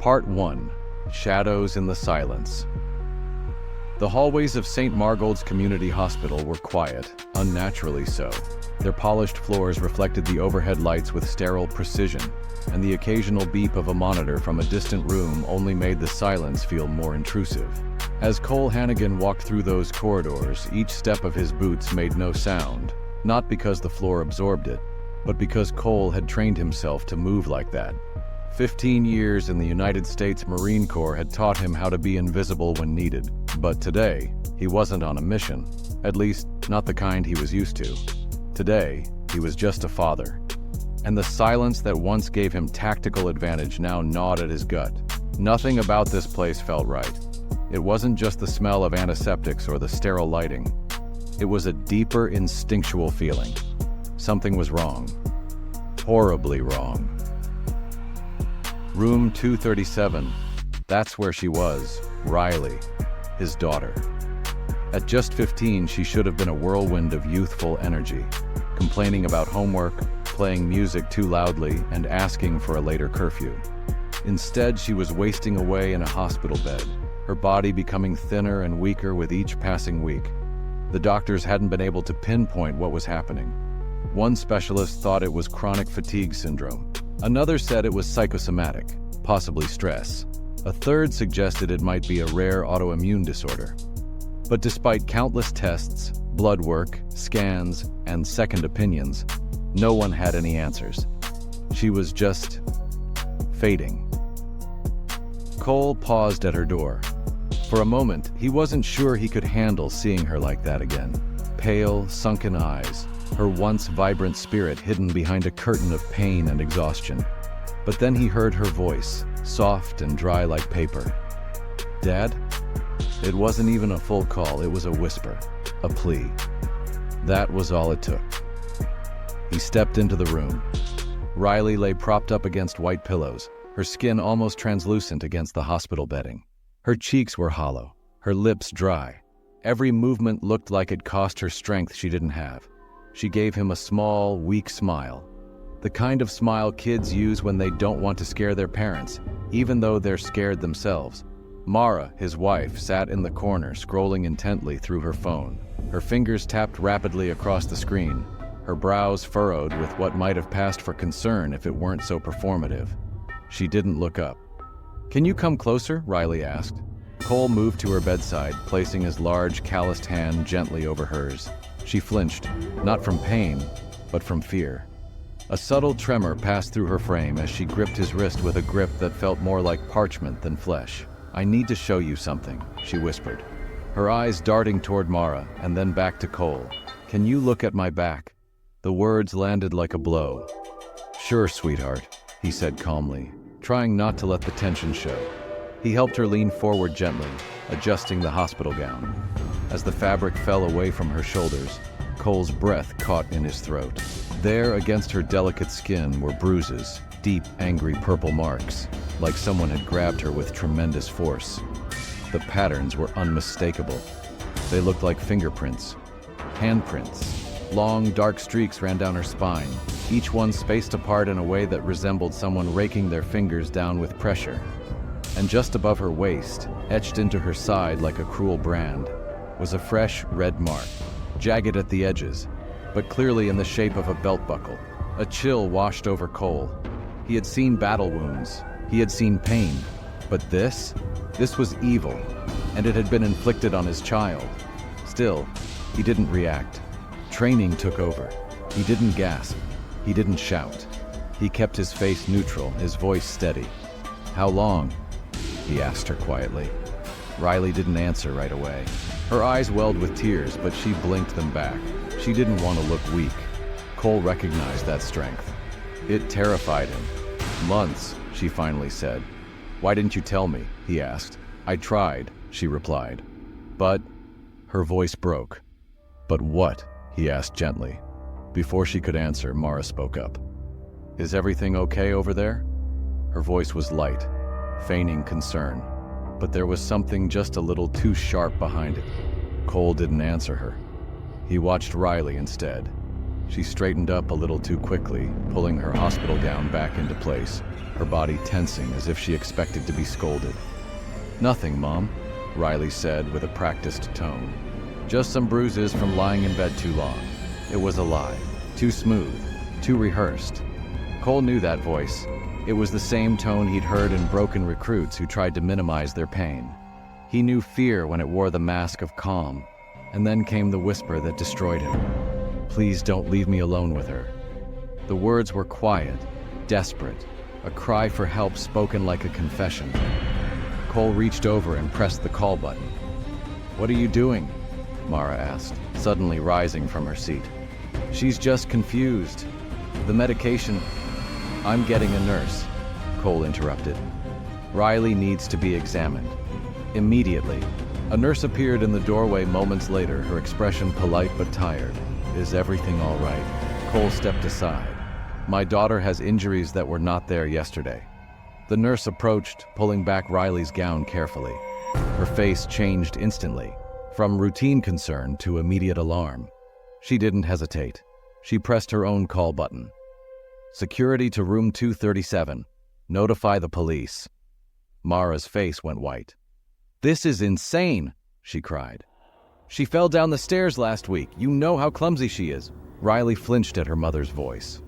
Part 1. Shadows in the Silence. The hallways of St. Margold's Community Hospital were quiet, unnaturally so. Their polished floors reflected the overhead lights with sterile precision, and the occasional beep of a monitor from a distant room only made the silence feel more intrusive. As Cole Hannigan walked through those corridors, each step of his boots made no sound, not because the floor absorbed it, but because Cole had trained himself to move like that. 15 years in the United States Marine Corps had taught him how to be invisible when needed, but today, he wasn't on a mission, at least not the kind he was used to. Today, he was just a father, and the silence that once gave him tactical advantage now gnawed at his gut. Nothing about this place felt right. It wasn't just the smell of antiseptics or the sterile lighting. It was a deeper instinctual feeling. Something was wrong. Horribly wrong. Room 237. That's where she was, Riley, his daughter. At just 15, she should have been a whirlwind of youthful energy, complaining about homework, playing music too loudly, and asking for a later curfew. Instead, she was wasting away in a hospital bed, her body becoming thinner and weaker with each passing week. The doctors hadn't been able to pinpoint what was happening. One specialist thought it was chronic fatigue syndrome. Another said it was psychosomatic, possibly stress. A third suggested it might be a rare autoimmune disorder. But despite countless tests, blood work, scans, and second opinions, no one had any answers. She was just fading. Cole paused at her door. For a moment, he wasn't sure he could handle seeing her like that again. Pale, sunken eyes, her once vibrant spirit hidden behind a curtain of pain and exhaustion. But then he heard her voice, soft and dry like paper. "Dad?" It wasn't even a full call, it was a whisper, a plea. That was all it took. He stepped into the room. Riley lay propped up against white pillows, her skin almost translucent against the hospital bedding. Her cheeks were hollow, her lips dry. Every movement looked like it cost her strength she didn't have. She gave him a small, weak smile. The kind of smile kids use when they don't want to scare their parents, even though they're scared themselves. Mara, his wife, sat in the corner, scrolling intently through her phone. Her fingers tapped rapidly across the screen, her brows furrowed with what might have passed for concern if it weren't so performative. She didn't look up. "Can you come closer?" Riley asked. Cole moved to her bedside, placing his large, calloused hand gently over hers. She flinched, not from pain, but from fear. A subtle tremor passed through her frame as she gripped his wrist with a grip that felt more like parchment than flesh. "I need to show you something," she whispered, her eyes darting toward Mara and then back to Cole. "Can you look at my back?" The words landed like a blow. "Sure, sweetheart," he said calmly, trying not to let the tension show. He helped her lean forward gently, adjusting the hospital gown. As the fabric fell away from her shoulders, Cole's breath caught in his throat. There, against her delicate skin, were bruises, deep, angry purple marks, like someone had grabbed her with tremendous force. The patterns were unmistakable. They looked like fingerprints, handprints. Long, dark streaks ran down her spine, each one spaced apart in a way that resembled someone raking their fingers down with pressure. And just above her waist, etched into her side like a cruel brand, was a fresh red mark, jagged at the edges, but clearly in the shape of a belt buckle. A chill washed over Cole. He had seen battle wounds, he had seen pain, but this was evil, and it had been inflicted on his child. Still, he didn't react. Training took over. He didn't gasp, he didn't shout. He kept his face neutral, his voice steady. "How long?" he asked her quietly. Riley didn't answer right away. Her eyes welled with tears, but she blinked them back. She didn't want to look weak. Cole recognized that strength. It terrified him. "Months," she finally said. "Why didn't you tell me?" he asked. "I tried," she replied. "But..." Her voice broke. "But what?" he asked gently. Before she could answer, Mara spoke up. "Is everything okay over there?" Her voice was light, feigning concern, but there was something just a little too sharp behind it. Cole didn't answer her. He watched Riley instead. She straightened up a little too quickly, pulling her hospital gown back into place, her body tensing as if she expected to be scolded. "Nothing, Mom," Riley said with a practiced tone. "Just some bruises from lying in bed too long." It was a lie. Too smooth. Too rehearsed. Cole knew that voice. It was the same tone he'd heard in broken recruits who tried to minimize their pain. He knew fear when it wore the mask of calm, and then came the whisper that destroyed him. "Please don't leave me alone with her." The words were quiet, desperate, a cry for help spoken like a confession. Cole reached over and pressed the call button. "What are you doing?" Mara asked, suddenly rising from her seat. "She's just confused. The medication—" "I'm getting a nurse," Cole interrupted. "Riley needs to be examined. Immediately." A nurse appeared in the doorway moments later, her expression polite but tired. "Is everything all right?" Cole stepped aside. "My daughter has injuries that were not there yesterday." The nurse approached, pulling back Riley's gown carefully. Her face changed instantly, from routine concern to immediate alarm. She didn't hesitate. She pressed her own call button. "Security to room 237. Notify the police." Mara's face went white. "This is insane," she cried. "She fell down the stairs last week. You know how clumsy she is." Riley flinched at her mother's voice.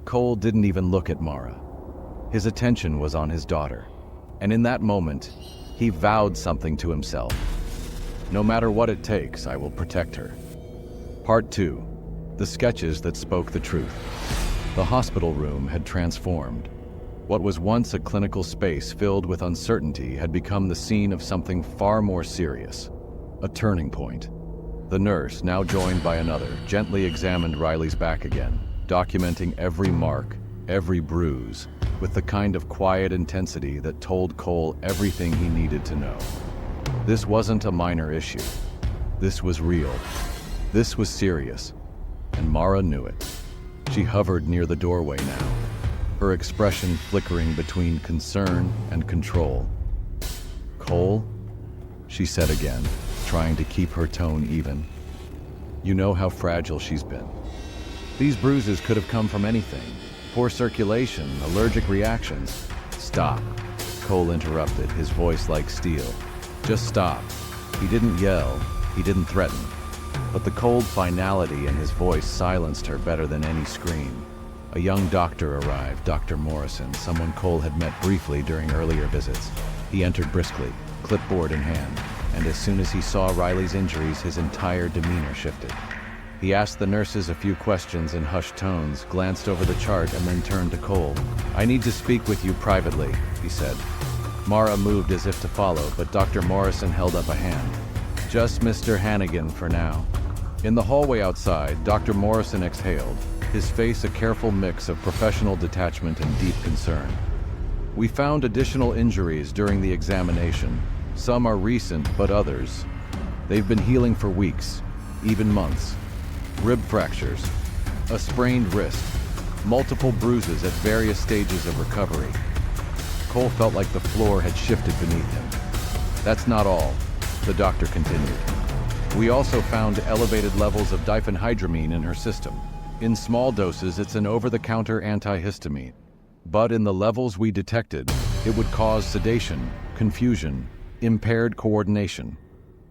Cole didn't even look at Mara. His attention was on his daughter. And in that moment, he vowed something to himself. "No matter what it takes, I will protect her." Part 2. The sketches that spoke the truth. The hospital room had transformed. What was once a clinical space filled with uncertainty had become the scene of something far more serious. A turning point. The nurse, now joined by another, gently examined Riley's back again, documenting every mark, every bruise, with the kind of quiet intensity that told Cole everything he needed to know. This wasn't a minor issue. This was real. This was serious. And Mara knew it. She hovered near the doorway now, her expression flickering between concern and control. "Cole," she said again, trying to keep her tone even. "You know how fragile she's been. These bruises could have come from anything. Poor circulation, allergic reactions." "Stop," Cole interrupted, his voice like steel. "Just stop." He didn't yell, he didn't threaten. But the cold finality in his voice silenced her better than any scream. A young doctor arrived, Dr. Morrison, someone Cole had met briefly during earlier visits. He entered briskly, clipboard in hand, and as soon as he saw Riley's injuries, his entire demeanor shifted. He asked the nurses a few questions in hushed tones, glanced over the chart, and then turned to Cole. "I need to speak with you privately," he said. Mara moved as if to follow, but Dr. Morrison held up a hand. "Just Mr. Hannigan for now." In the hallway outside, Dr. Morrison exhaled, his face a careful mix of professional detachment and deep concern. "We found additional injuries during the examination. Some are recent, but others, they've been healing for weeks, even months. Rib fractures, a sprained wrist, multiple bruises at various stages of recovery." Cole felt like the floor had shifted beneath him. "That's not all," the doctor continued. "We also found elevated levels of diphenhydramine in her system. In small doses, it's an over-the-counter antihistamine. But in the levels we detected, it would cause sedation, confusion, impaired coordination."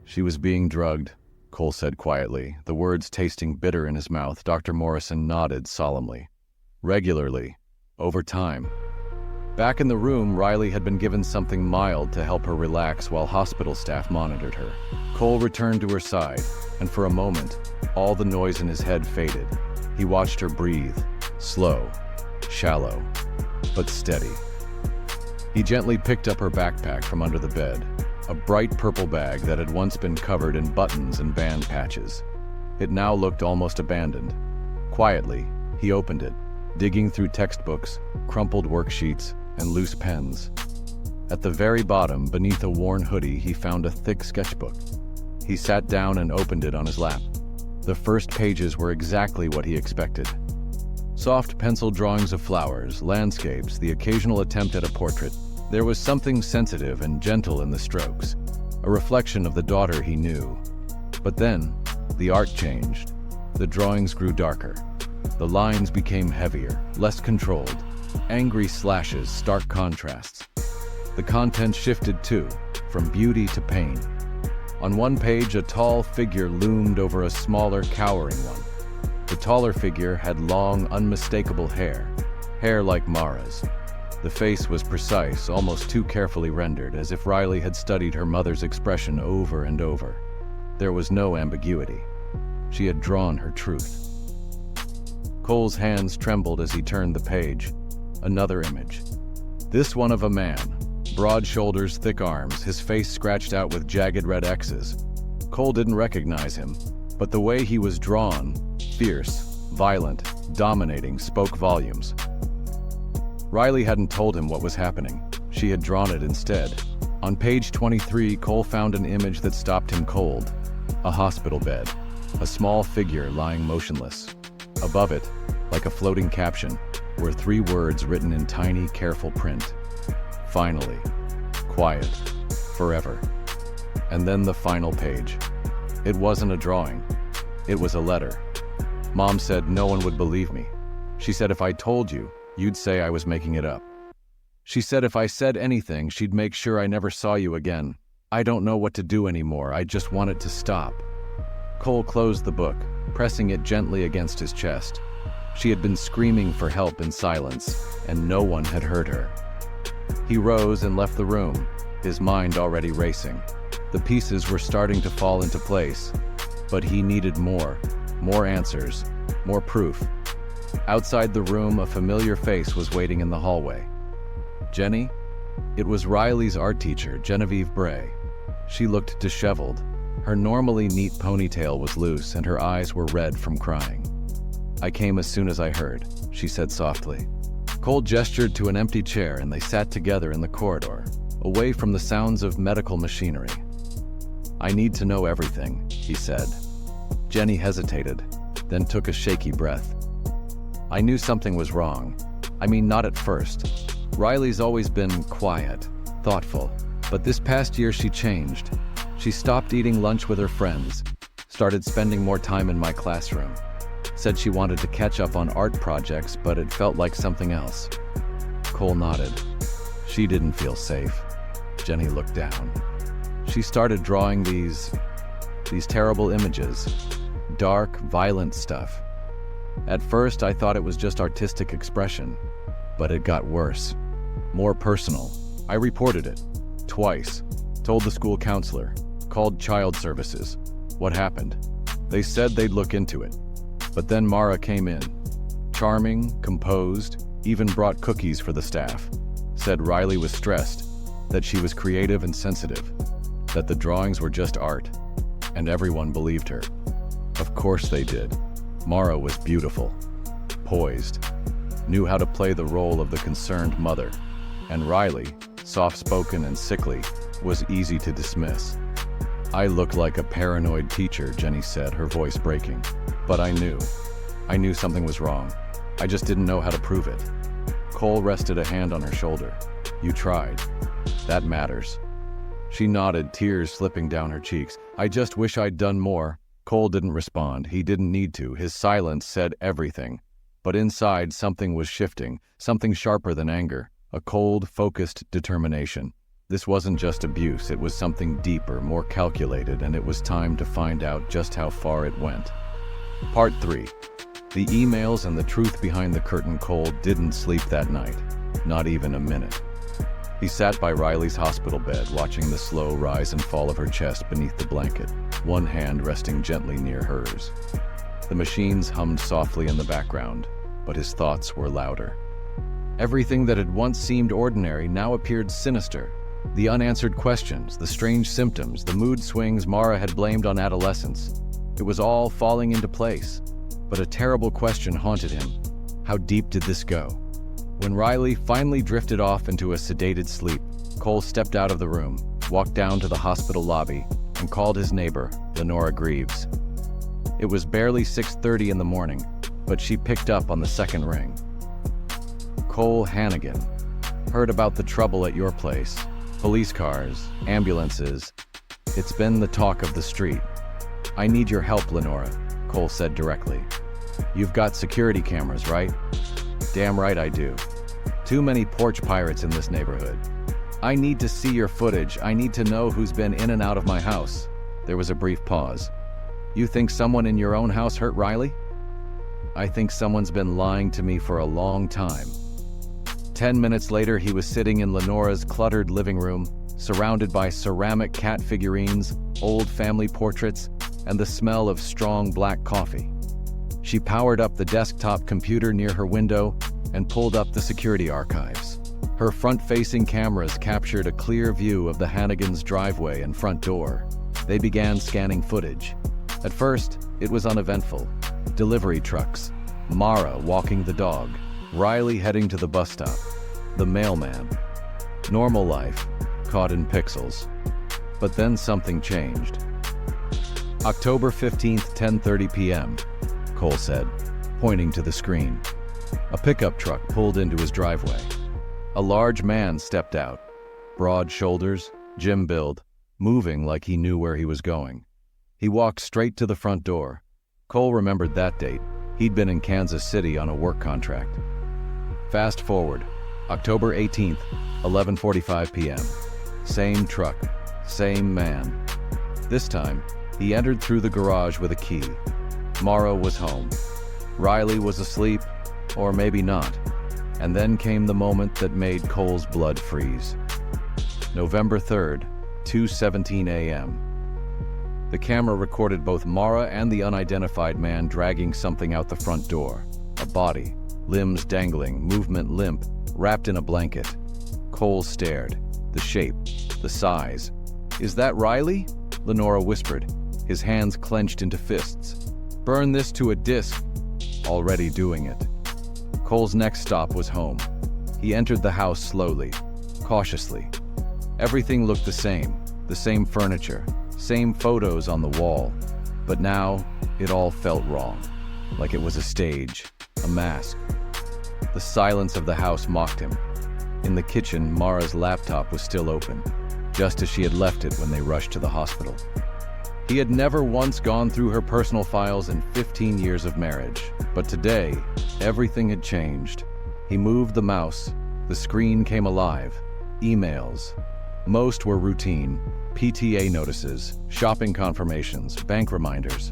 "She was being drugged," Cole said quietly, the words tasting bitter in his mouth. Dr. Morrison nodded solemnly. "Regularly, over time." Back in the room, Riley had been given something mild to help her relax while hospital staff monitored her. Cole returned to her side, and for a moment, all the noise in his head faded. He watched her breathe, slow, shallow, but steady. He gently picked up her backpack from under the bed, a bright purple bag that had once been covered in buttons and band patches. It now looked almost abandoned. Quietly, he opened it, digging through textbooks, crumpled worksheets, and loose pens. At the very bottom, beneath a worn hoodie, he found a thick sketchbook. He sat down and opened it on his lap. The first pages were exactly what he expected. Soft pencil drawings of flowers, landscapes, the occasional attempt at a portrait. There was something sensitive and gentle in the strokes, a reflection of the daughter he knew. But then, the art changed. The drawings grew darker. The lines became heavier, less controlled. Angry slashes, stark contrasts. The content shifted too, from beauty to pain. On one page, a tall figure loomed over a smaller, cowering one. The taller figure had long, unmistakable hair like Mara's. The face was precise, almost too carefully rendered, as if Riley had studied her mother's expression over and over. There was no ambiguity. She had drawn her truth. Cole's hands trembled as he turned the page. Another image. This one of a man. Broad shoulders, thick arms, his face scratched out with jagged red X's. Cole didn't recognize him, but the way he was drawn, fierce, violent, dominating, spoke volumes. Riley hadn't told him what was happening. She had drawn it instead. On page 23, Cole found an image that stopped him cold. A hospital bed. A small figure lying motionless. Above it, like a floating caption, were 3 words written in tiny, careful print. Finally. Quiet. Forever. And then the final page. It wasn't a drawing. It was a letter. Mom said no one would believe me. She said if I told you, you'd say I was making it up. She said if I said anything, she'd make sure I never saw you again. I don't know what to do anymore. I just want it to stop. Cole closed the book, pressing it gently against his chest. She had been screaming for help in silence, and no one had heard her. He rose and left the room, his mind already racing. The pieces were starting to fall into place, but he needed more answers, more proof. Outside the room, a familiar face was waiting in the hallway. Jenny? It was Riley's art teacher, Genevieve Bray. She looked disheveled. Her normally neat ponytail was loose, and her eyes were red from crying. I came as soon as I heard, she said softly. Cole gestured to an empty chair, and they sat together in the corridor, away from the sounds of medical machinery. I need to know everything, he said. Jenny hesitated, then took a shaky breath. I knew something was wrong. I mean, not at first. Riley's always been quiet, thoughtful, but this past year she changed. She stopped eating lunch with her friends, started spending more time in my classroom, said she wanted to catch up on art projects, but it felt like something else. Cole nodded. She didn't feel safe. Jenny looked down. She started drawing these terrible images, dark, violent stuff. At first, I thought it was just artistic expression, but it got worse, more personal. I reported it, twice, told the school counselor, called child services. What happened? They said they'd look into it. But then Mara came in, charming, composed, even brought cookies for the staff. Said Riley was stressed, that she was creative and sensitive, that the drawings were just art, and everyone believed her. Of course they did. Mara was beautiful, poised, knew how to play the role of the concerned mother, and Riley, soft-spoken and sickly, was easy to dismiss. I looked like a paranoid teacher, Jenny said, her voice breaking. But I knew something was wrong. I just didn't know how to prove it. Cole rested a hand on her shoulder. You tried. That matters. She nodded, tears slipping down her cheeks. I just wish I'd done more. Cole didn't respond. He didn't need to. His silence said everything. But inside, something was shifting, something sharper than anger, a cold, focused determination. This wasn't just abuse, it was something deeper, more calculated, and it was time to find out just how far it went. Part 3. The emails and the truth behind the curtain. Cole didn't sleep that night, not even a minute. He sat by Riley's hospital bed, watching the slow rise and fall of her chest beneath the blanket, one hand resting gently near hers. The machines hummed softly in the background, but his thoughts were louder. Everything that had once seemed ordinary now appeared sinister. The unanswered questions, the strange symptoms, the mood swings Mara had blamed on adolescence. It was all falling into place. But a terrible question haunted him. How deep did this go? When Riley finally drifted off into a sedated sleep, Cole stepped out of the room, walked down to the hospital lobby, and called his neighbor, Lenora Greaves. It was barely 6:30 in the morning, but she picked up on the second ring. Cole Hannigan. Heard about the trouble at your place. Police cars, ambulances. It's been the talk of the street. I need your help, Lenora, Cole said directly. You've got security cameras, right? Damn right I do. Too many porch pirates in this neighborhood. I need to see your footage. I need to know who's been in and out of my house. There was a brief pause. You think someone in your own house hurt Riley? I think someone's been lying to me for a long time. 10 minutes later, he was sitting in Lenora's cluttered living room, surrounded by ceramic cat figurines, old family portraits, and the smell of strong black coffee. She powered up the desktop computer near her window and pulled up the security archives. Her front-facing cameras captured a clear view of the Hannigans' driveway and front door. They began scanning footage. At first, it was uneventful. Delivery trucks, Mara walking the dog, Riley heading to the bus stop, the mailman. Normal life, caught in pixels. But then something changed. October 15th, 10:30 p.m., Cole said, pointing to the screen. A pickup truck pulled into his driveway. A large man stepped out, broad shoulders, gym build, moving like he knew where he was going. He walked straight to the front door. Cole remembered that date. He'd been in Kansas City on a work contract. Fast forward, October 18th, 11:45 p.m. Same truck, same man. This time, he entered through the garage with a key. Mara was home. Riley was asleep, or maybe not. And then came the moment that made Cole's blood freeze. November 3rd, 2:17 a.m. The camera recorded both Mara and the unidentified man dragging something out the front door. A body, limbs dangling, movement limp, wrapped in a blanket. Cole stared. The shape, the size. "Is that Riley?" Lenora whispered, his hands clenched into fists. "Burn this to a disc." Already doing it. Cole's next stop was home. He entered the house slowly, cautiously. Everything looked the same furniture, same photos on the wall. But now, it all felt wrong, like it was a stage, a mask. The silence of the house mocked him. In the kitchen, Mara's laptop was still open, just as she had left it when they rushed to the hospital. He had never once gone through her personal files in 15 years of marriage, but today, everything had changed. He moved the mouse. The screen came alive. Emails. Most were routine. PTA notices, shopping confirmations, bank reminders.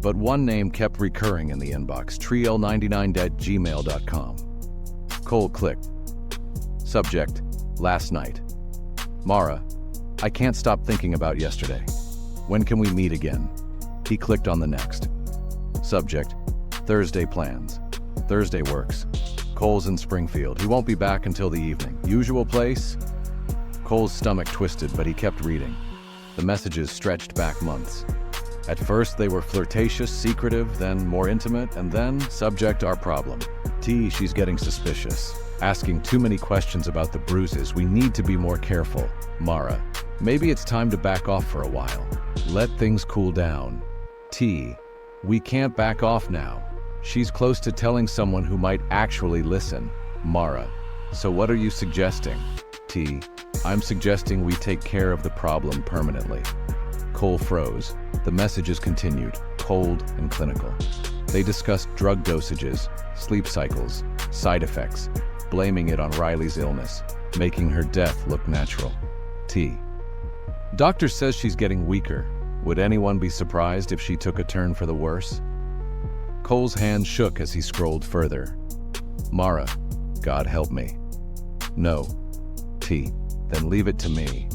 But one name kept recurring in the inbox, triel99@gmail.com. Cole clicked. Subject, last night. Mara, I can't stop thinking about yesterday. When can we meet again? He clicked on the next. Subject, Thursday plans. Thursday works. Cole's in Springfield. He won't be back until the evening. Usual place? Cole's stomach twisted, but he kept reading. The messages stretched back months. At first, they were flirtatious, secretive, then more intimate, and then, subject, our problem. T, she's getting suspicious. Asking too many questions about the bruises. We need to be more careful. Mara, maybe it's time to back off for a while. Let things cool down. T, we can't back off now. She's close to telling someone who might actually listen. Mara, so what are you suggesting? T, I'm suggesting we take care of the problem permanently. Cole froze. The messages continued, cold and clinical. They discussed drug dosages, sleep cycles, side effects, blaming it on Riley's illness, making her death look natural. T, doctor says she's getting weaker. Would anyone be surprised if she took a turn for the worse? Cole's hand shook as he scrolled further. Mara, God help me. No. T, then leave it to me.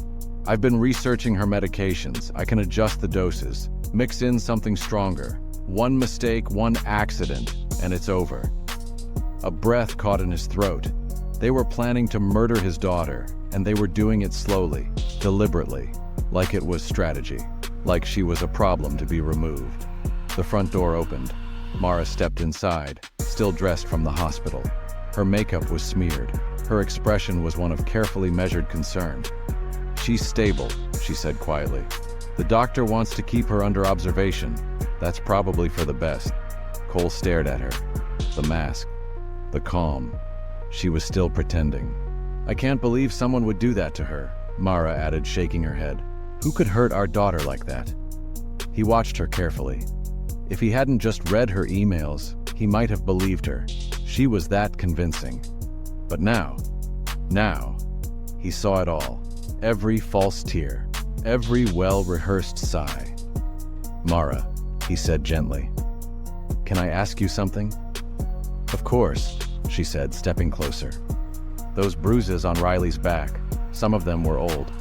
I've been researching her medications. I can adjust the doses, mix in something stronger. One mistake, one accident, and it's over. A breath caught in his throat. They were planning to murder his daughter, and they were doing it slowly, deliberately, like it was strategy, like she was a problem to be removed. The front door opened. Mara stepped inside, still dressed from the hospital. Her makeup was smeared. Her expression was one of carefully measured concern. She's stable, she said quietly. The doctor wants to keep her under observation. That's probably for the best. Cole stared at her. The mask. The calm. She was still pretending. I can't believe someone would do that to her, Mara added, shaking her head. Who could hurt our daughter like that? He watched her carefully. If he hadn't just read her emails, He might have believed her. She was that convincing. But now, he saw it all. Every false tear, every well-rehearsed sigh. "Mara," he said gently, "can I ask you something?" "Of course," she said, stepping closer. Those bruises on Riley's back, some of them were old.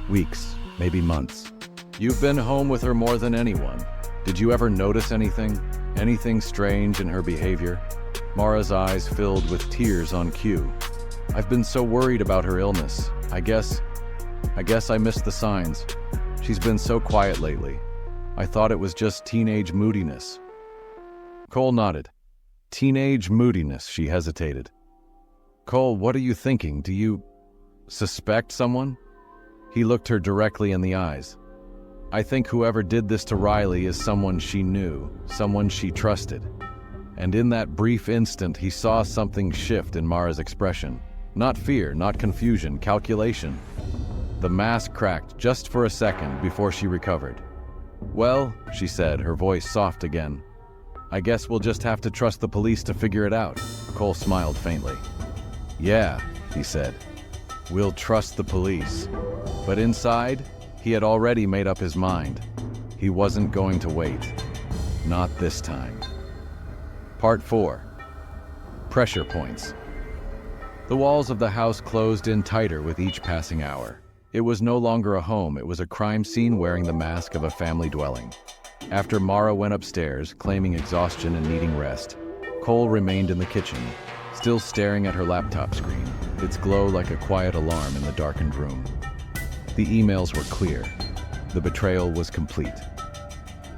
Weeks, maybe months. "You've been home with her more than anyone. Did you ever notice anything? Anything strange in her behavior?" Mara's eyes filled with tears on cue. "I've been so worried about her illness. I guess I missed the signs. She's been so quiet lately. I thought it was just teenage moodiness." Cole nodded. "Teenage moodiness," she hesitated. "Cole, what are you thinking? Do you suspect someone?" He looked her directly in the eyes. "I think whoever did this to Riley is someone she knew, someone she trusted." And in that brief instant, he saw something shift in Mara's expression. Not fear, not confusion, calculation. The mask cracked just for a second before she recovered. "Well," she said, her voice soft again, "I guess we'll just have to trust the police to figure it out." Cole smiled faintly. "Yeah," he said, "we'll trust the police." But inside, he had already made up his mind. He wasn't going to wait. Not this time. Part 4. Pressure points. The walls of the house closed in tighter with each passing hour. It was no longer a home, it was a crime scene wearing the mask of a family dwelling. After Mara went upstairs, claiming exhaustion and needing rest, Cole remained in the kitchen, still staring at her laptop screen, its glow like a quiet alarm in the darkened room. The emails were clear. The betrayal was complete.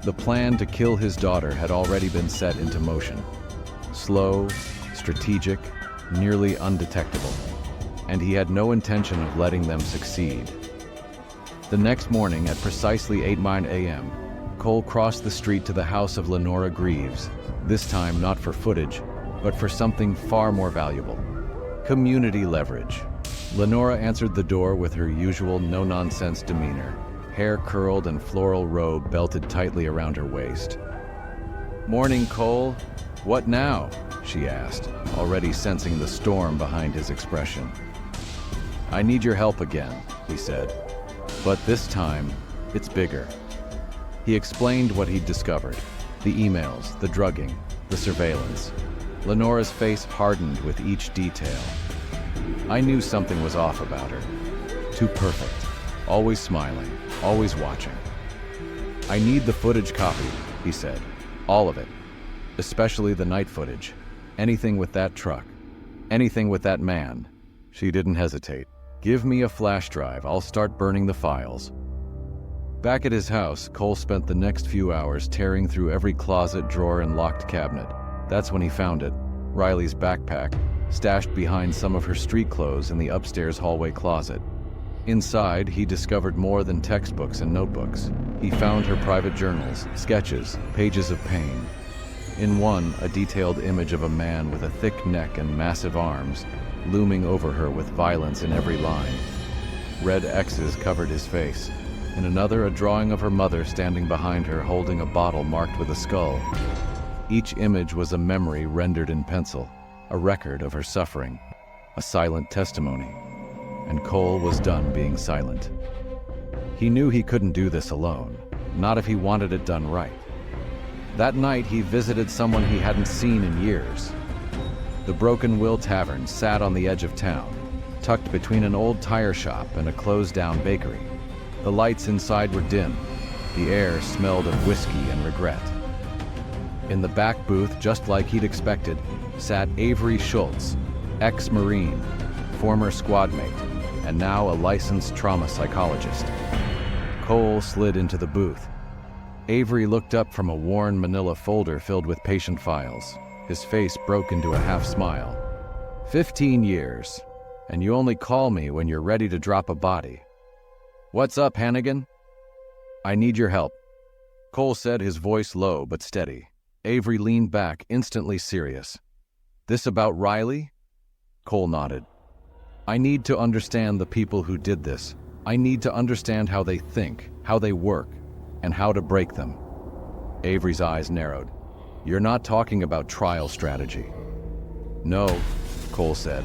The plan to kill his daughter had already been set into motion. Slow, strategic, nearly undetectable. And he had no intention of letting them succeed. The next morning at precisely 8:09 a.m., Cole crossed the street to the house of Lenora Greaves, this time not for footage, but for something far more valuable. Community leverage. Lenora answered the door with her usual no-nonsense demeanor, hair curled and floral robe belted tightly around her waist. "Morning, Cole. What now?" she asked, already sensing the storm behind his expression. "I need your help again," he said. "But this time, it's bigger." He explained what he'd discovered. The emails, the drugging, the surveillance. Lenora's face hardened with each detail. I knew something was off about her. Too perfect. Always smiling, always watching. "I need the footage copied," he said. "All of it. Especially the night footage. Anything with that truck. Anything with that man." She didn't hesitate. "Give me a flash drive. I'll start burning the files." Back at his house, Cole spent the next few hours tearing through every closet, drawer, and locked cabinet. That's when he found it, Riley's backpack, stashed behind some of her street clothes in the upstairs hallway closet. Inside, he discovered more than textbooks and notebooks. He found her private journals, sketches, pages of pain. In one, a detailed image of a man with a thick neck and massive arms, looming over her with violence in every line. Red X's covered his face. In another, a drawing of her mother standing behind her holding a bottle marked with a skull. Each image was a memory rendered in pencil, a record of her suffering, a silent testimony. And Cole was done being silent. He knew he couldn't do this alone, not if he wanted it done right. That night, he visited someone he hadn't seen in years. The Broken Will Tavern sat on the edge of town, tucked between an old tire shop and a closed-down bakery. The lights inside were dim. The air smelled of whiskey and regret. In the back booth, just like he'd expected, sat Avery Schultz, ex-Marine, former squad mate, and now a licensed trauma psychologist. Cole slid into the booth. Avery looked up from a worn manila folder filled with patient files. His face broke into a half-smile. 15 years, and you only call me when you're ready to drop a body. What's up, Hannigan? I need your help, Cole said, his voice low but steady. Avery leaned back, instantly serious. This about Riley? Cole nodded. I need to understand the people who did this. I need to understand how they think, how they work, and how to break them. Avery's eyes narrowed. You're not talking about trial strategy. No, Cole said.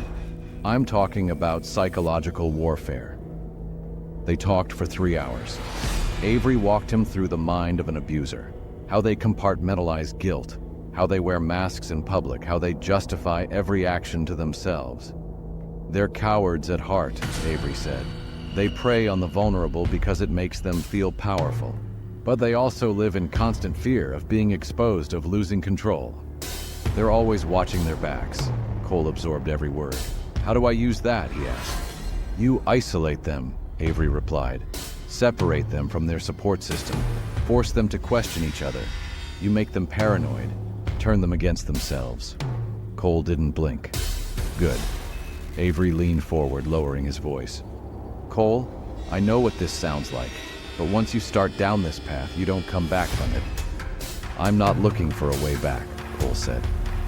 I'm talking about psychological warfare. They talked for 3 hours. Avery walked him through the mind of an abuser, how they compartmentalize guilt, how they wear masks in public, how they justify every action to themselves. They're cowards at heart, Avery said. They prey on the vulnerable because it makes them feel powerful. But they also live in constant fear of being exposed, of losing control. They're always watching their backs. Cole absorbed every word. How do I use that, he asked. You isolate them, Avery replied. Separate them from their support system. Force them to question each other. You make them paranoid. Turn them against themselves. Cole didn't blink. Good. Avery leaned forward, lowering his voice. Cole, I know what this sounds like, but once you start down this path, you don't come back from it. I'm not looking for a way back, Cole said.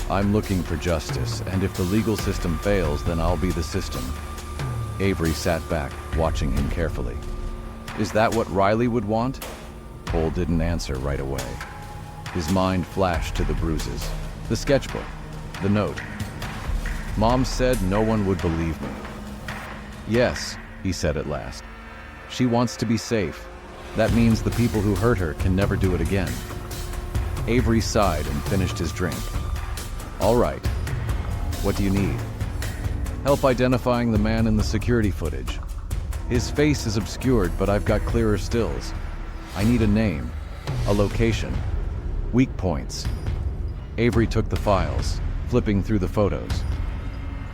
I'm looking for justice, and if the legal system fails, then I'll be the system. Avery sat back, watching him carefully. Is that what Riley would want? Cole didn't answer right away. His mind flashed to the bruises, the sketchbook, the note. Mom said no one would believe me. Yes, he said at last. She wants to be safe. That means the people who hurt her can never do it again. Avery sighed and finished his drink. All right. What do you need? Help identifying the man in the security footage. His face is obscured, but I've got clearer stills. I need a name, a location, weak points. Avery took the files, flipping through the photos.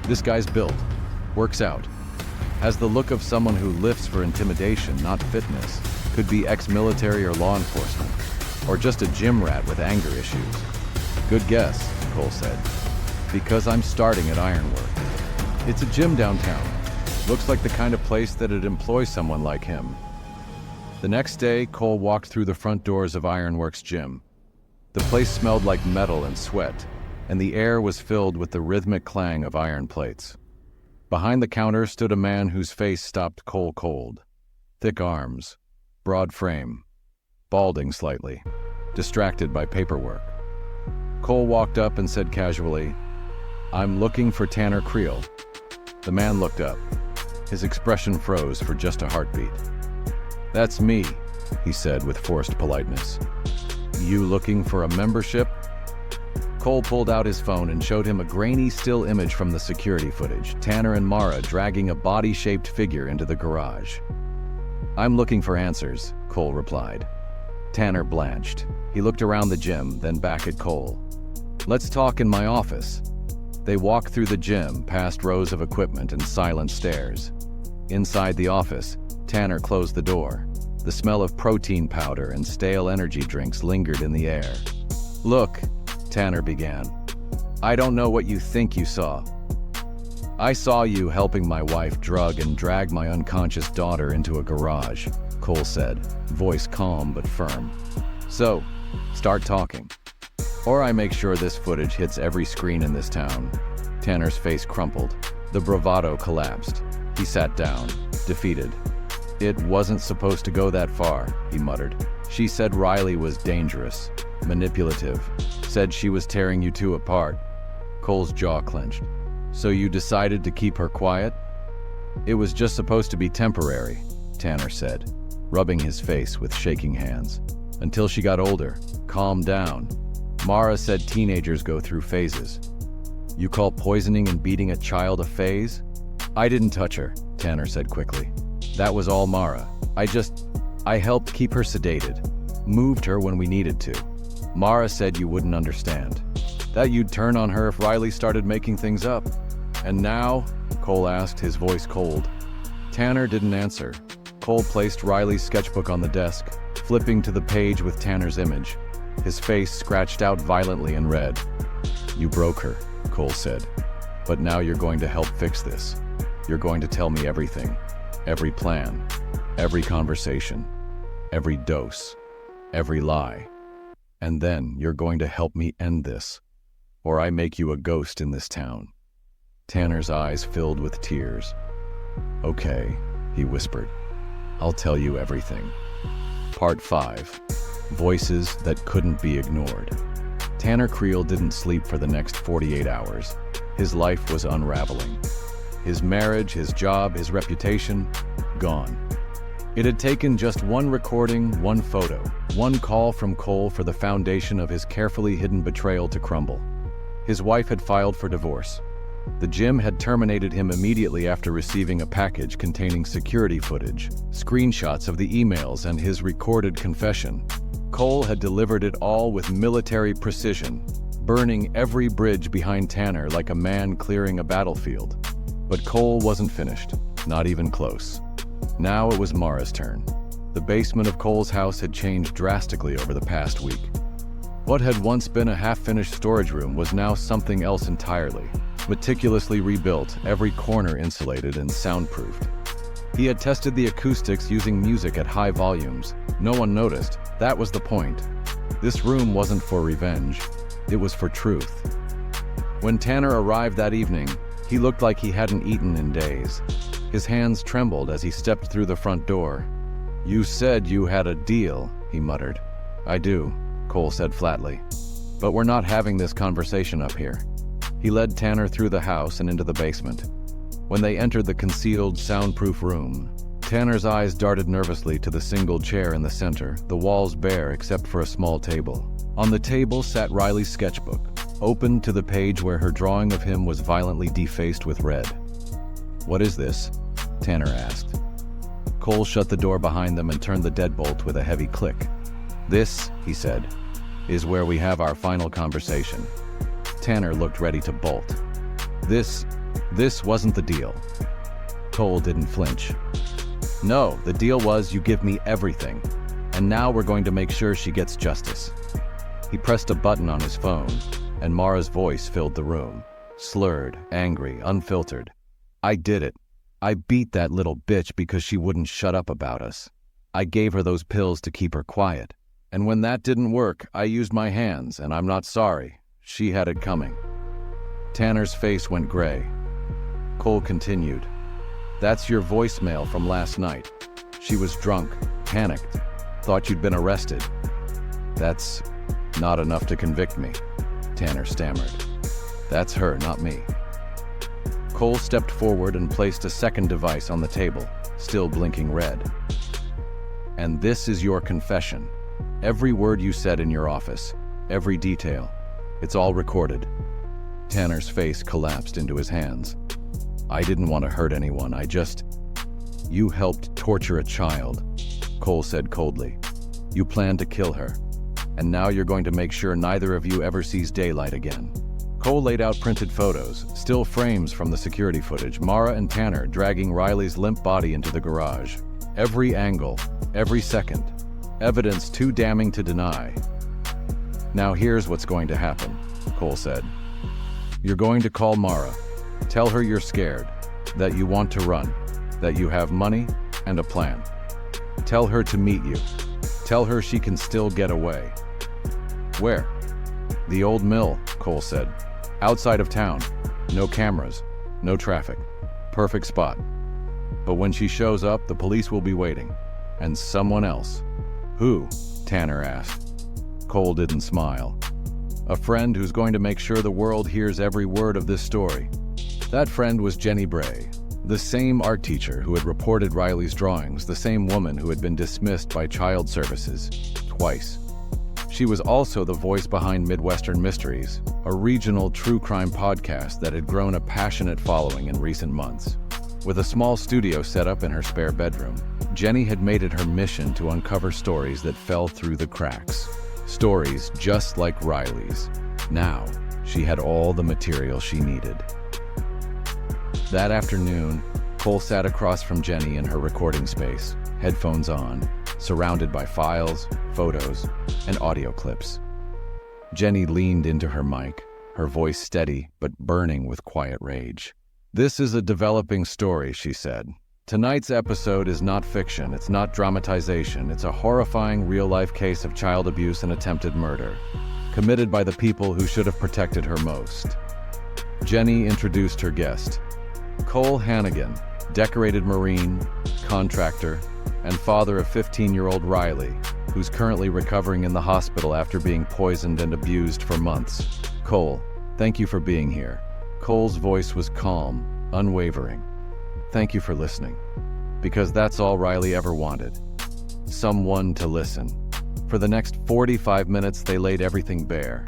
This guy's built, works out, has the look of someone who lifts for intimidation, not fitness. Could be ex-military or law enforcement, or just a gym rat with anger issues. Good guess, Cole said, because I'm starting at Ironwork. It's a gym downtown. Looks like the kind of place that'd employ someone like him. The next day, Cole walked through the front doors of Ironwork's gym. The place smelled like metal and sweat, and the air was filled with the rhythmic clang of iron plates. Behind the counter stood a man whose face stopped Cole cold. Thick arms, broad frame, balding slightly, distracted by paperwork. Cole walked up and said casually, I'm looking for Tanner Creel. The man looked up. His expression froze for just a heartbeat. That's me, he said with forced politeness. You looking for a membership? Cole pulled out his phone and showed him a grainy still image from the security footage, Tanner and Mara dragging a body-shaped figure into the garage. I'm looking for answers, Cole replied. Tanner blanched. He looked around the gym, then back at Cole. Let's talk in my office. They walked through the gym, past rows of equipment and silent stairs. Inside the office, Tanner closed the door. The smell of protein powder and stale energy drinks lingered in the air. Look, Tanner began. I don't know what you think you saw. I saw you helping my wife drug and drag my unconscious daughter into a garage, Cole said, voice calm but firm. So, start talking. Or I make sure this footage hits every screen in this town. Tanner's face crumpled. The bravado collapsed. He sat down, defeated. It wasn't supposed to go that far, he muttered. She said Riley was dangerous, manipulative, said she was tearing you two apart. Cole's jaw clenched. So you decided to keep her quiet? It was just supposed to be temporary, Tanner said, rubbing his face with shaking hands. Until she got older, calmed down. Mara said teenagers go through phases. You call poisoning and beating a child a phase? I didn't touch her, Tanner said quickly. That was all Mara. I helped keep her sedated, moved her when we needed to. Mara said you wouldn't understand, that you'd turn on her if Riley started making things up. And now? Cole asked, his voice cold. Tanner didn't answer. Cole placed Riley's sketchbook on the desk, flipping to the page with Tanner's image. His face scratched out violently in red. You broke her, Cole said. But now you're going to help fix this. You're going to tell me everything. Every plan, every conversation, every dose, every lie. And then you're going to help me end this, or I make you a ghost in this town. Tanner's eyes filled with tears. Okay, he whispered. I'll tell you everything. Part 5. Voices that couldn't be ignored. Tanner Creel didn't sleep for the next 48 hours. His life was unraveling. His marriage, his job, his reputation, gone. It had taken just one recording, one photo, one call from Cole for the foundation of his carefully hidden betrayal to crumble. His wife had filed for divorce. The gym had terminated him immediately after receiving a package containing security footage, screenshots of the emails, and his recorded confession. Cole had delivered it all with military precision, burning every bridge behind Tanner like a man clearing a battlefield. But Cole wasn't finished, not even close. Now it was Mara's turn. The basement of Cole's house had changed drastically over the past week. What had once been a half-finished storage room was now something else entirely. Meticulously rebuilt, every corner insulated and soundproofed. He had tested the acoustics using music at high volumes. No one noticed. That was the point. This room wasn't for revenge. It was for truth. When Tanner arrived that evening, he looked like he hadn't eaten in days. His hands trembled as he stepped through the front door. "You said you had a deal," he muttered. "I do," Cole said flatly. "But we're not having this conversation up here." He led Tanner through the house and into the basement. When they entered the concealed, soundproof room, Tanner's eyes darted nervously to the single chair in the center, the walls bare except for a small table. On the table sat Riley's sketchbook, open to the page where her drawing of him was violently defaced with red. "What is this?" Tanner asked. Cole shut the door behind them and turned the deadbolt with a heavy click. "This," he said, "is where we have our final conversation." Tanner looked ready to bolt. This wasn't the deal." Cole didn't flinch. "No, the deal was you give me everything, and now we're going to make sure she gets justice." He pressed a button on his phone, and Mara's voice filled the room, slurred, angry, unfiltered. "I did it. I beat that little bitch because she wouldn't shut up about us. I gave her those pills to keep her quiet. And when that didn't work, I used my hands, and I'm not sorry. She had it coming." Tanner's face went gray. Cole continued. "That's your voicemail from last night. She was drunk, panicked, thought you'd been arrested." "That's not enough to convict me," Tanner stammered. "That's her, not me." Cole stepped forward and placed a second device on the table, still blinking red. "And this is your confession. Every word you said in your office, every detail. It's all recorded." Tanner's face collapsed into his hands. "I didn't want to hurt anyone, You helped torture a child," Cole said coldly. "You planned to kill her, and now you're going to make sure neither of you ever sees daylight again." Cole laid out printed photos, still frames from the security footage, Mara and Tanner dragging Riley's limp body into the garage. Every angle, every second. Evidence too damning to deny. "Now here's what's going to happen," Cole said. "You're going to call Mara. Tell her you're scared, that you want to run, that you have money and a plan. Tell her to meet you. Tell her she can still get away." "Where?" "The old mill," Cole said. "Outside of town. No cameras, no traffic. Perfect spot. But when she shows up, the police will be waiting. And someone else." "Who?" Tanner asked. Cole didn't smile. "A friend who's going to make sure the world hears every word of this story." That friend was Jenny Bray, the same art teacher who had reported Riley's drawings, the same woman who had been dismissed by child services twice. She was also the voice behind Midwestern Mysteries, a regional true crime podcast that had grown a passionate following in recent months. With a small studio set up in her spare bedroom, Jenny had made it her mission to uncover stories that fell through the cracks. Stories just like Riley's. Now, she had all the material she needed. That afternoon, Cole sat across from Jenny in her recording space, headphones on, surrounded by files, photos, and audio clips. Jenny leaned into her mic, her voice steady but burning with quiet rage. "This is a developing story," she said. "Tonight's episode is not fiction, it's not dramatization, it's a horrifying real-life case of child abuse and attempted murder, committed by the people who should have protected her most." Jenny introduced her guest. Cole Hannigan, decorated Marine, contractor, and father of 15-year-old Riley, who's currently recovering in the hospital after being poisoned and abused for months. Cole, thank you for being here. Cole's voice was calm, unwavering. Thank you for listening. Because that's all Riley ever wanted. Someone to listen. For the next 45 minutes, they laid everything bare.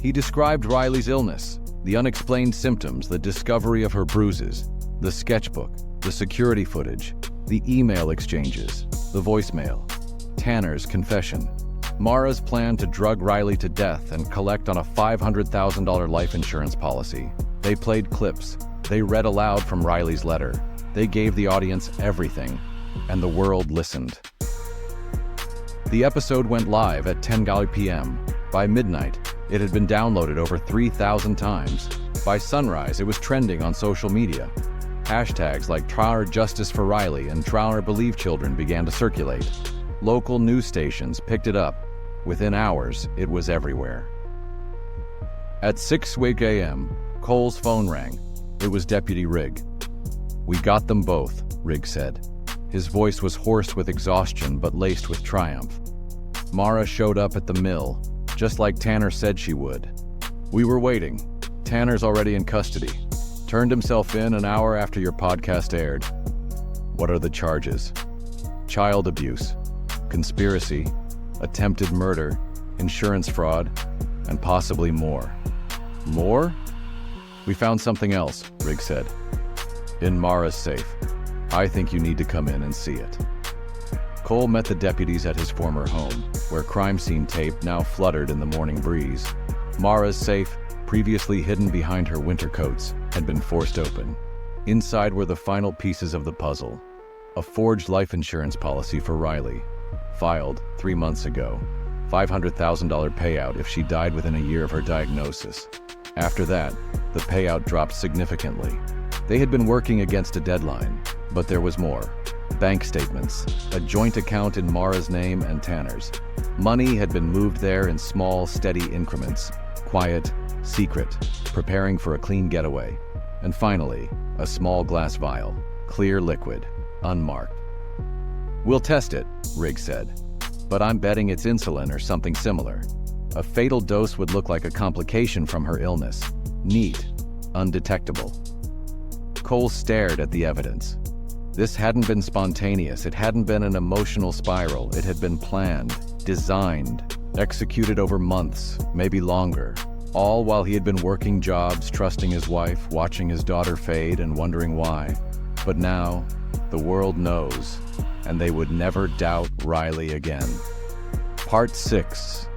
He described Riley's illness, the unexplained symptoms, the discovery of her bruises, the sketchbook, the security footage, the email exchanges, the voicemail, Tanner's confession, Mara's plan to drug Riley to death and collect on a $500,000 life insurance policy. They played clips. They read aloud from Riley's letter. They gave the audience everything, and the world listened. The episode went live at 10 p.m. By midnight, it had been downloaded over 3,000 times. By sunrise, it was trending on social media. Hashtags like Trower Justice for Riley and Trower Believe Children began to circulate. Local news stations picked it up. Within hours, it was everywhere. At 6 a.m., Cole's phone rang. It was Deputy Rigg. "We got them both," Rigg said. His voice was hoarse with exhaustion but laced with triumph. "Mara showed up at the mill, just like Tanner said she would. We were waiting. Tanner's already in custody. Turned himself in an hour after your podcast aired." "What are the charges?" "Child abuse, conspiracy, attempted murder, insurance fraud, and possibly more." "More?" "We found something else," Rigg said. "In Mara's safe. I think you need to come in and see it." Cole met the deputies at his former home, where crime scene tape now fluttered in the morning breeze. Mara's safe, previously hidden behind her winter coats, had been forced open. Inside were the final pieces of the puzzle. A forged life insurance policy for Riley, filed 3 months ago. $500,000 payout if she died within a year of her diagnosis. After that, the payout dropped significantly. They had been working against a deadline, but there was more. Bank statements, a joint account in Mara's name and Tanner's. Money had been moved there in small, steady increments. Quiet, secret, preparing for a clean getaway. And finally, a small glass vial, clear liquid, unmarked. "We'll test it," Rigg said. "But I'm betting it's insulin or something similar. A fatal dose would look like a complication from her illness. Neat, undetectable." Cole stared at the evidence. This hadn't been spontaneous. It hadn't been an emotional spiral. It had been planned, designed, executed over months, maybe longer. All while he had been working jobs, trusting his wife, watching his daughter fade and wondering why. But now, the world knows, and they would never doubt Riley again. Part 6.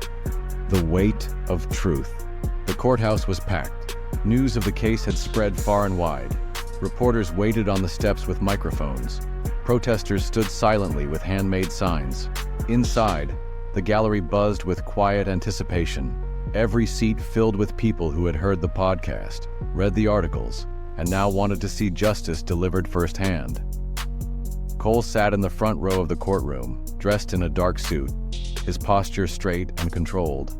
The Weight of Truth. The courthouse was packed. News of the case had spread far and wide. Reporters waited on the steps with microphones. Protesters stood silently with handmade signs. Inside, the gallery buzzed with quiet anticipation. Every seat filled with people who had heard the podcast, read the articles, and now wanted to see justice delivered firsthand. Cole sat in the front row of the courtroom, dressed in a dark suit, his posture straight and controlled.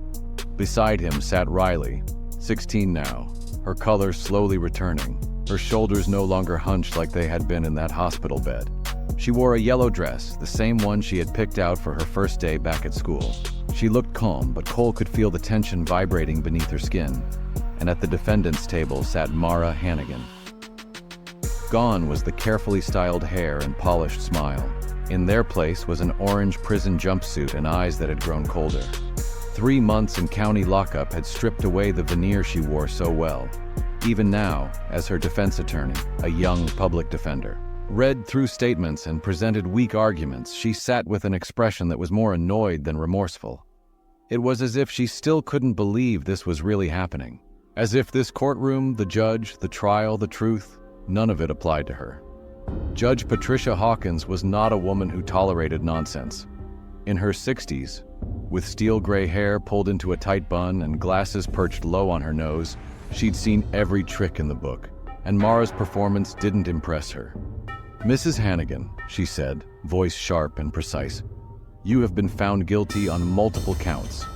Beside him sat Riley, 16 now, her color slowly returning, her shoulders no longer hunched like they had been in that hospital bed. She wore a yellow dress, the same one she had picked out for her first day back at school. She looked calm, but Cole could feel the tension vibrating beneath her skin. And at the defendant's table sat Mara Hannigan. Gone was the carefully styled hair and polished smile. In their place was an orange prison jumpsuit and eyes that had grown colder. 3 months in county lockup had stripped away the veneer she wore so well. Even now, as her defense attorney, a young public defender, read through statements and presented weak arguments, she sat with an expression that was more annoyed than remorseful. It was as if she still couldn't believe this was really happening. As if this courtroom, the judge, the trial, the truth, none of it applied to her. Judge Patricia Hawkins was not a woman who tolerated nonsense. In her 60s, with steel gray hair pulled into a tight bun and glasses perched low on her nose, she'd seen every trick in the book, and Mara's performance didn't impress her. "Mrs. Hannigan," she said, voice sharp and precise, "you have been found guilty on multiple counts: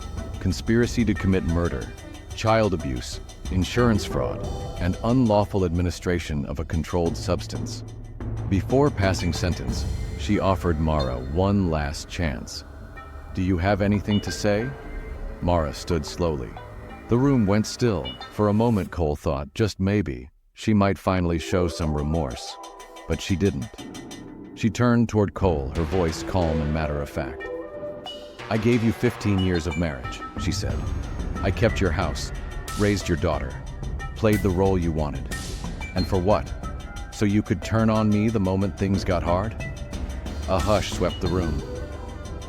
conspiracy to commit murder, child abuse, insurance fraud, and unlawful administration of a controlled substance." Before passing sentence, she offered Mara one last chance. Do you have anything to say? Mara stood slowly. The room went still. For a moment, Cole thought, just maybe, she might finally show some remorse. But she didn't. She turned toward Cole, her voice calm and matter-of-fact. I gave you 15 years of marriage, she said. I kept your house, raised your daughter, played the role you wanted. And for what? So you could turn on me the moment things got hard? A hush swept the room.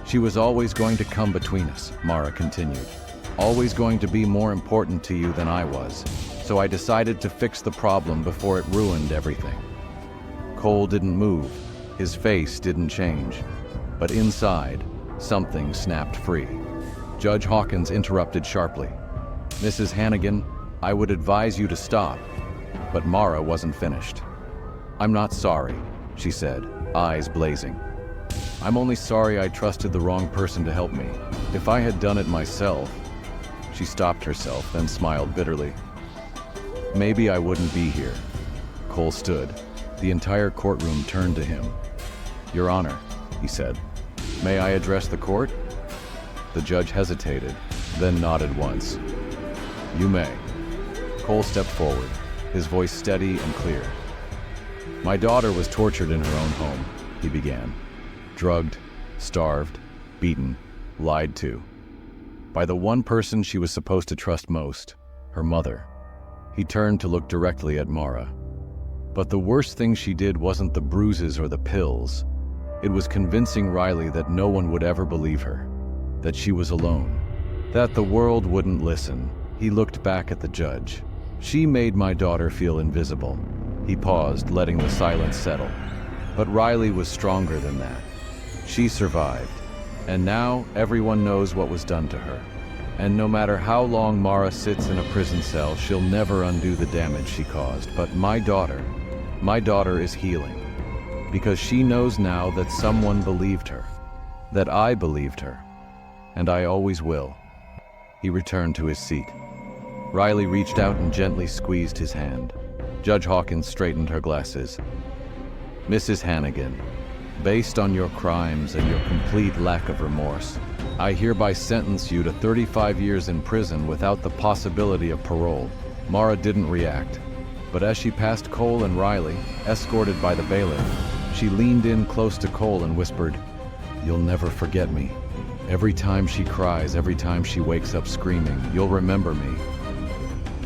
She was always going to come between us, Mara continued. Always going to be more important to you than I was. So I decided to fix the problem before it ruined everything. Cole didn't move. His face didn't change. But inside, something snapped free. Judge Hawkins interrupted sharply. Mrs. Hannigan, I would advise you to stop. But Mara wasn't finished. I'm not sorry, she said, eyes blazing. I'm only sorry I trusted the wrong person to help me. If I had done it myself... She stopped herself, then smiled bitterly. Maybe I wouldn't be here. Cole stood. The entire courtroom turned to him. Your Honor, he said. May I address the court? The judge hesitated, then nodded once. You may. Cole stepped forward, his voice steady and clear. My daughter was tortured in her own home, he began. Drugged, starved, beaten, lied to. By the one person she was supposed to trust most, her mother. He turned to look directly at Mara. But the worst thing she did wasn't the bruises or the pills. It was convincing Riley that no one would ever believe her, that she was alone, that the world wouldn't listen. He looked back at the judge. She made my daughter feel invisible. He paused, letting the silence settle. But Riley was stronger than that. She survived. And now everyone knows what was done to her. And no matter how long Mara sits in a prison cell, she'll never undo the damage she caused. But my daughter is healing. Because she knows now that someone believed her. That I believed her. And I always will. He returned to his seat. Riley reached out and gently squeezed his hand. Judge Hawkins straightened her glasses. Mrs. Hannigan, based on your crimes and your complete lack of remorse, I hereby sentence you to 35 years in prison without the possibility of parole. Mara didn't react, but as she passed Cole and Riley, escorted by the bailiff, she leaned in close to Cole and whispered, You'll never forget me. Every time she cries, every time she wakes up screaming, you'll remember me.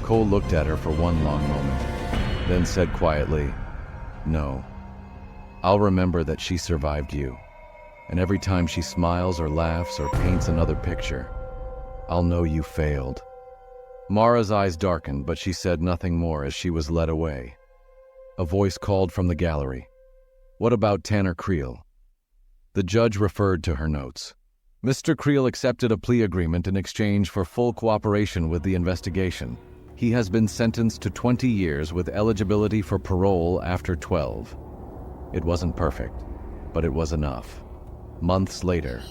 Cole looked at her for one long moment, then said quietly, No. I'll remember that she survived you. And every time she smiles or laughs or paints another picture, I'll know you failed. Mara's eyes darkened, but she said nothing more as she was led away. A voice called from the gallery. What about Tanner Creel? The judge referred to her notes. Mr. Creel accepted a plea agreement in exchange for full cooperation with the investigation. He has been sentenced to 20 years with eligibility for parole after 12. It wasn't perfect, but it was enough. Months later,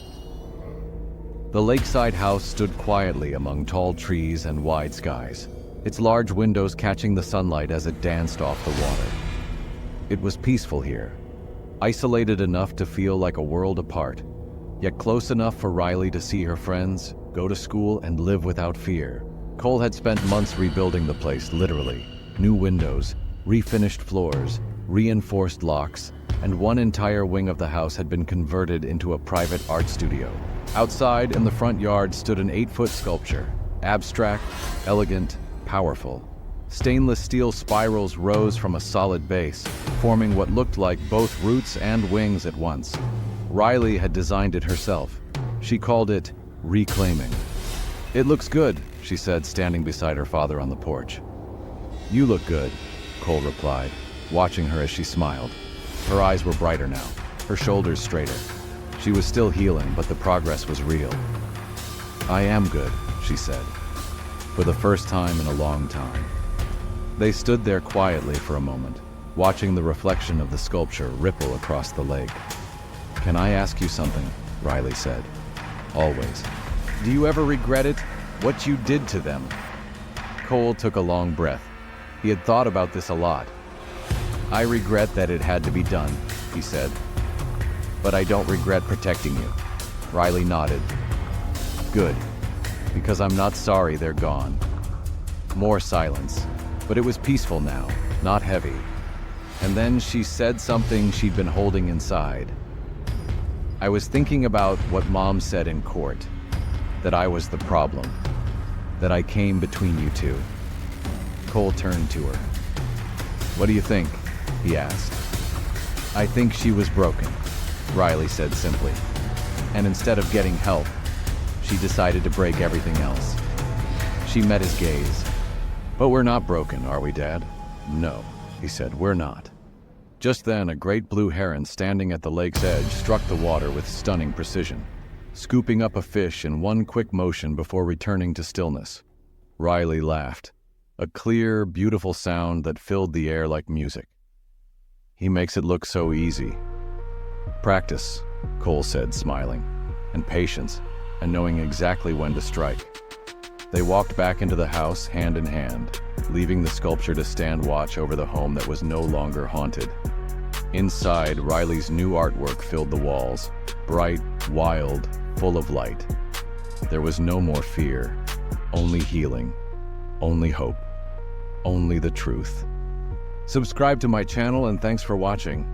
the lakeside house stood quietly among tall trees and wide skies, its large windows catching the sunlight as it danced off the water. It was peaceful here, isolated enough to feel like a world apart, yet close enough for Riley to see her friends, go to school, and live without fear. Cole had spent months rebuilding the place, literally. New windows, refinished floors, reinforced locks, and one entire wing of the house had been converted into a private art studio. Outside, in the front yard, stood an 8-foot sculpture. Abstract, elegant, powerful. Stainless steel spirals rose from a solid base, forming what looked like both roots and wings at once. Riley had designed it herself. She called it Reclaiming. It looks good, she said, standing beside her father on the porch. You look good, Cole replied, watching her as she smiled. Her eyes were brighter now, her shoulders straighter. She was still healing, but the progress was real. I am good, she said, for the first time in a long time. They stood there quietly for a moment, watching the reflection of the sculpture ripple across the lake. Can I ask you something? Riley said. Always. Do you ever regret it? What you did to them? Cole took a long breath. He had thought about this a lot. I regret that it had to be done, he said. But I don't regret protecting you. Riley nodded. Good, because I'm not sorry they're gone. More silence, but it was peaceful now, not heavy. And then she said something she'd been holding inside. I was thinking about what Mom said in court, that I was the problem, that I came between you two. Cole turned to her. What do you think? He asked. I think she was broken, Riley said simply. And instead of getting help, she decided to break everything else. She met his gaze. But we're not broken, are we, Dad? No, he said, we're not. Just then, a great blue heron standing at the lake's edge struck the water with stunning precision, scooping up a fish in one quick motion before returning to stillness. Riley laughed, a clear, beautiful sound that filled the air like music. He makes it look so easy. Practice, Cole said, smiling, and patience, and knowing exactly when to strike. They walked back into the house hand in hand, leaving the sculpture to stand watch over the home that was no longer haunted. Inside, Riley's new artwork filled the walls, bright, wild, full of light. There was no more fear, only healing, only hope, only the truth. Subscribe to my channel and thanks for watching.